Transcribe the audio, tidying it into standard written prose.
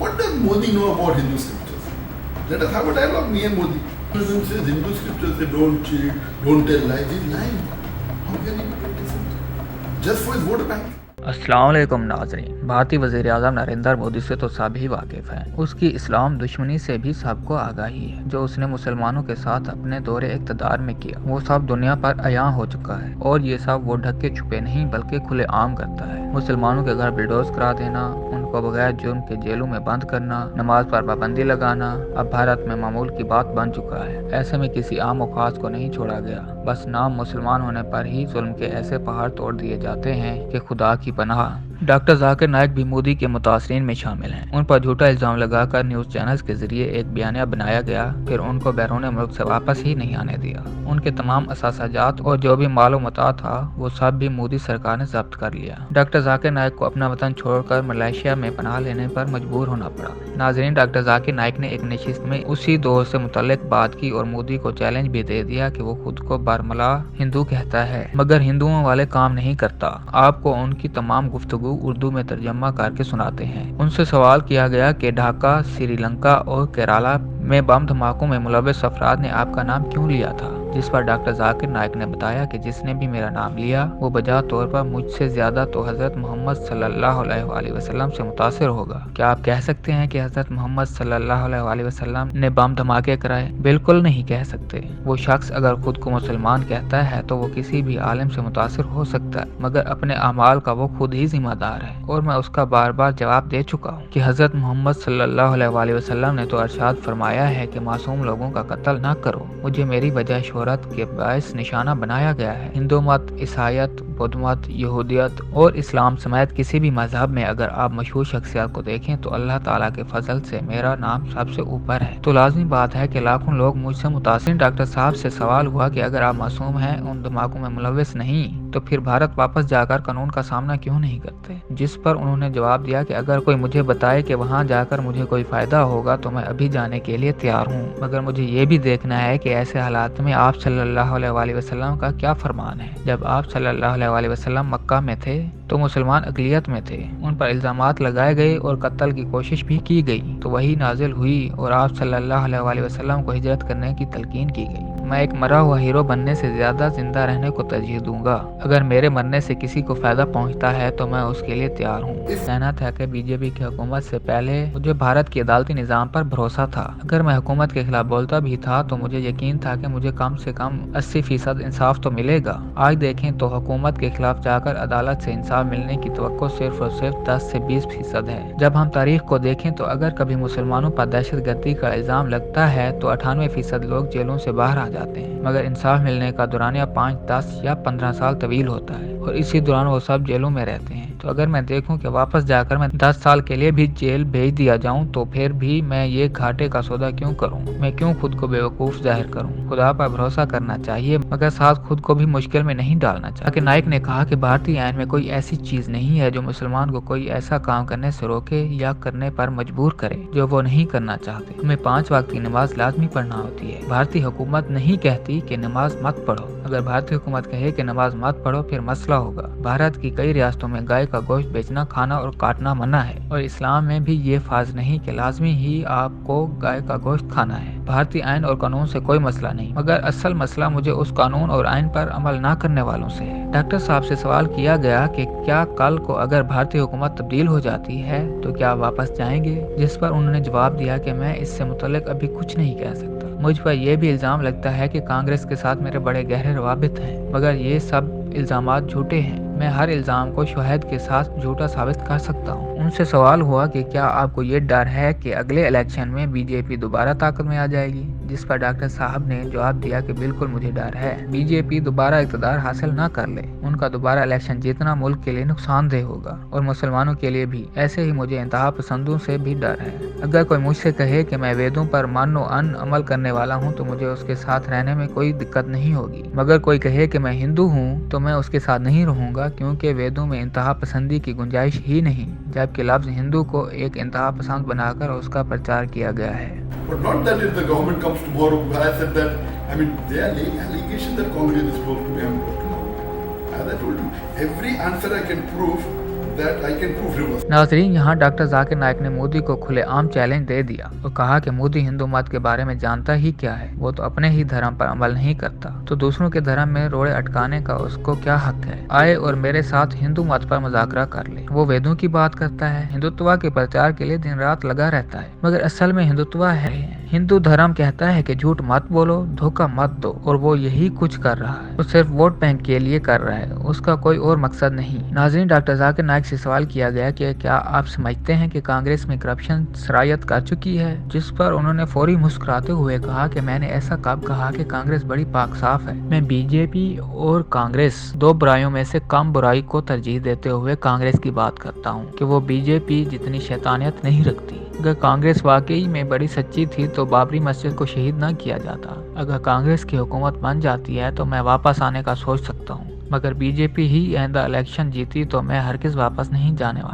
What does Modi know about Hindu scriptures? Let us have a dialogue, me and Modi. Muslim says Hindu scriptures say don't cheat, don't tell lies. He's lying. How can he be innocent? Just for his vote bank. अस्सलाम वालेकुम नाज़रीन। भारतीय वज़ीर आज़म नरेंद्र मोदी से तो सभी वाकिफ़ हैं। उसकी इस्लाम दुश्मनी से भी सबको आगाही है। जो उसने मुसलमानों के साथ अपने दौरे इक़्तिदार में किया वो सब दुनिया पर अयां हो चुका है और ये सब वो ढके छुपे नहीं बल्कि खुले आम करता है। मुसलमानों के घर बिल्डोज करा देना, उनको बगैर जुर्म के जेलों में बंद करना, नमाज पर पाबंदी लगाना अब भारत में मामूल की बात बन चुका है। ऐसे में किसी आम और ख़ास को नहीं छोड़ा गया। बस नाम मुसलमान होने पर ही जुल्म के ऐसे पहाड़ तोड़ दिए जाते हैं कि खुदा की पनाह। डॉक्टर जाकिर नाइक भी मोदी के मुतासरीन में शामिल हैं। उन पर झूठा इल्ज़ाम लगाकर न्यूज़ चैनल्स के जरिए एक बयानिया बनाया गया, फिर उनको बैरून मुल्क से वापस ही नहीं आने दिया। उनके तमाम असासाजात और जो भी मालो मता था वो सब भी मोदी सरकार ने जब्त कर लिया। डॉक्टर जाकिर नाइक को अपना वतन छोड़कर मलेशिया में पनाह लेने पर मजबूर होना पड़ा। नाजरीन, डॉक्टर जाकिर नाइक ने एक नशिस्त में उसी दौर से मुतल्लिक बात की और मोदी को चैलेंज भी दे दिया कि वो खुद को बरमला हिंदू कहता है मगर हिंदुओं वाले काम नहीं करता। आपको उनकी तमाम गुफ्तगू उर्दू में तर्जमा करके सुनाते हैं। उनसे सवाल किया गया कि ढाका, श्रीलंका और केरला में बम धमाकों में मुलव्वस अफराद ने आपका नाम क्यों लिया था, जिस पर डॉक्टर जाकिर नाइक ने बताया कि जिसने भी मेरा नाम लिया वो बजा तौर पर मुझसे ज्यादा तो हजरत मोहम्मद सल्लल्लाहु अलैहि वसल्लम से मुतासिर होगा। क्या आप कह सकते हैं कि हजरत मोहम्मद सल्लल्लाहु अलैहि वसल्लम ने बम धमाके कराए? बिल्कुल नहीं कह सकते। वो शख्स अगर खुद को मुसलमान कहता है तो वो किसी भी आलिम से मुतासिर हो सकता है मगर अपने अमाल का वो खुद ही जिम्मेदार है। और मैं उसका बार बार जवाब दे चुका हूँ कि हजरत मोहम्मद सल्लल्लाहु अलैहि वसल्लम ने तो अरशाद फरमाया है कि मासूम लोगों का कत्ल ना करो। मुझे मेरी वजह शोहरत के बायस निशाना बनाया गया है। हिंदू मत, ईसाईयत, बौद्ध मत, यहूदियत और इस्लाम समेत किसी भी मजहब में अगर आप मशहूर शख्सियत को देखें तो अल्लाह ताला के फजल से मेरा नाम सबसे ऊपर है। तो लाजमी बात है कि लाखों लोग मुझसे मुतासिर। डॉक्टर साहब से सवाल हुआ कि अगर आप मासूम हैं, उन धमाकों में मुलव्वस नहीं, तो फिर भारत वापस जाकर कानून का सामना क्यों नहीं करते? जिस पर उन्होंने जवाब दिया कि अगर कोई मुझे बताए कि वहां जाकर मुझे कोई फायदा होगा तो मैं अभी जाने के लिए तैयार हूँ, मगर मुझे ये भी देखना है कि ऐसे हालात में आप सल्लल्लाहु अलैहि वसल्लम का क्या फरमान है। जब आप सल्लल्लाहु अलैहि वसल्लम मक्का में थे तो मुसलमान अक़लियत में थे, उन पर इल्जामात लगाए गए और कत्ल की कोशिश भी की गई, तो वही नाजिल हुई और आप सल्लल्लाहु अलैहि वसल्लम को हिजरत करने की तलकीन की गई। मैं एक मरा हुआ हीरो बनने से ज्यादा जिंदा रहने को तरजीह दूंगा। अगर मेरे मरने से किसी को फायदा पहुंचता है तो मैं उसके लिए तैयार हूँ। कहना था कि बीजेपी की हुकूमत से पहले मुझे भारत के अदालती निज़ाम पर भरोसा था। अगर मैं हुकूमत के खिलाफ बोलता भी था तो मुझे यकीन था कि मुझे कम से कम 80% इंसाफ तो मिलेगा। आज देखें तो हुकूमत के खिलाफ जाकर अदालत से इंसाफ मिलने की तवक्को सिर्फ और सिर्फ 10 से 20% है। जब हम तारीख को देखें तो अगर कभी मुसलमानों पर दहशतगर्दी का इल्जाम लगता है तो 98% लोग जेलों से बाहर आ जाते हैं, मगर इंसाफ मिलने का दौरानिया 5, 10 या 15 साल तवील होता है और इसी दौरान वो सब जेलों में रहते हैं। तो अगर मैं देखूं कि वापस जाकर मैं 10 साल के लिए भी जेल भेज दिया जाऊं तो फिर भी मैं ये घाटे का सौदा क्यों करूं? मैं क्यों खुद को बेवकूफ जाहिर करूं? खुदा पर भरोसा करना चाहिए मगर साथ खुद को भी मुश्किल में नहीं डालना चाहिए। नाइक ने कहा कि भारतीय आईन में कोई ऐसी चीज नहीं है जो मुसलमान को कोई ऐसा काम करने से रोके या करने पर मजबूर करे जो वो नहीं करना चाहते। हमें 5 वक्त की नमाज लाजमी पढ़ना होती है। भारतीय हुकूमत नहीं कहती कि नमाज मत पढ़ो। अगर भारतीय हुकूमत कहे कि नमाज मत पढ़ो फिर मसला होगा। भारत की कई रियासतों में गाय का गोश्त बेचना, खाना और काटना मना है और इस्लाम में भी ये फाज नहीं कि लाजमी ही आपको गाय का गोश्त खाना है। भारतीय आइन और कानून से कोई मसला नहीं मगर असल मसला मुझे उस कानून और आइन पर अमल ना करने वालों से है। डॉक्टर साहब से सवाल किया गया कि क्या कल को अगर भारतीय हुकूमत तब्दील हो जाती है तो क्या वापस जाएंगे, जिस पर उन्होंने जवाब दिया कि मैं इससे मुतल्लिक अभी कुछ नहीं कह सकता। मुझ पर यह भी इल्जाम लगता है कि कांग्रेस के साथ मेरे बड़े गहरे रवाबित हैं, मगर ये सब इल्जामात झूठे हैं। मैं हर इल्जाम को शवाहिद के साथ झूठा साबित कर सकता हूँ। उनसे सवाल हुआ कि क्या आपको ये डर है कि अगले इलेक्शन में बीजेपी दोबारा ताकत में आ जाएगी, जिस पर डॉक्टर साहब ने जवाब दिया कि बिल्कुल मुझे डर है। बीजेपी दोबारा इक़्तिदार हासिल ना कर ले, उनका दोबारा इलेक्शन जीतना मुल्क के लिए नुकसानदेह होगा और मुसलमानों के लिए भी। ऐसे ही मुझे इंतहा पसंदों से भी डर है। अगर कोई मुझसे कहे कि मैं वेदों पर मन व अन अमल करने वाला हूँ तो मुझे उसके साथ रहने में कोई दिक्कत नहीं होगी, मगर कोई कहे कि मैं हिंदू हूँ तो मैं उसके साथ नहीं रहूंगा, क्योंकि वेदों में इंतहा पसंदी की गुंजाइश ही नहीं, जबकि लफ्ज हिंदू को एक इंतहा पसंद बनाकर उसका प्रचार किया गया है। But not that if the government comes tomorrow, I said that, I mean, they are laying allegations that Congress is supposed to be. As I told you, every answer I can prove that I can prove reverse. नाजरीन, यहाँ doctor Zakir Naik ने मोदी को खुलेआम challenge दे दिया और कहा कि मोदी हिंदू मत के बारे में जानता ही क्या है, वो तो अपने ही धर्म पर अमल नहीं करता, तो दूसरों के धर्म में रोड़े अटकाने का उसको क्या हक है। आए और मेरे साथ हिंदू मत पर मुज़ाकरा कर ले। वो वेदों की बात करता है, हिंदुत्व के प्रचार के लिए दिन रात लगा रहता है, मगर असल में हिंदुत्व है। हिंदू धर्म कहता है कि झूठ मत बोलो, धोखा मत दो, और वो यही कुछ कर रहा है। वो सिर्फ वोट बैंक के लिए कर रहा है, उसका कोई और मकसद नहीं। नाज़रीन, डॉक्टर जाकिर नाइक से सवाल किया गया कि क्या आप समझते हैं कि कांग्रेस में करप्शन सरायत कर चुकी है, जिस पर उन्होंने फौरी मुस्कुराते हुए कहा कि मैंने ऐसा कब कहा कि कांग्रेस बड़ी पाक साफ है। मैं बीजेपी और कांग्रेस दो बुराइयों में से कम बुराई को तरजीह देते हुए कांग्रेस की बात करता हूँ कि वो बीजेपी जितनी शैतानियत नहीं रखती। अगर कांग्रेस वाकई में बड़ी सच्ची थी तो बाबरी मस्जिद को शहीद न किया जाता। अगर कांग्रेस की हुकूमत बन जाती है तो मैं वापस आने का सोच सकता हूँ, मगर बीजेपी ही आइंदा इलेक्शन जीती तो मैं हरगिज़ वापस नहीं जाने वाला।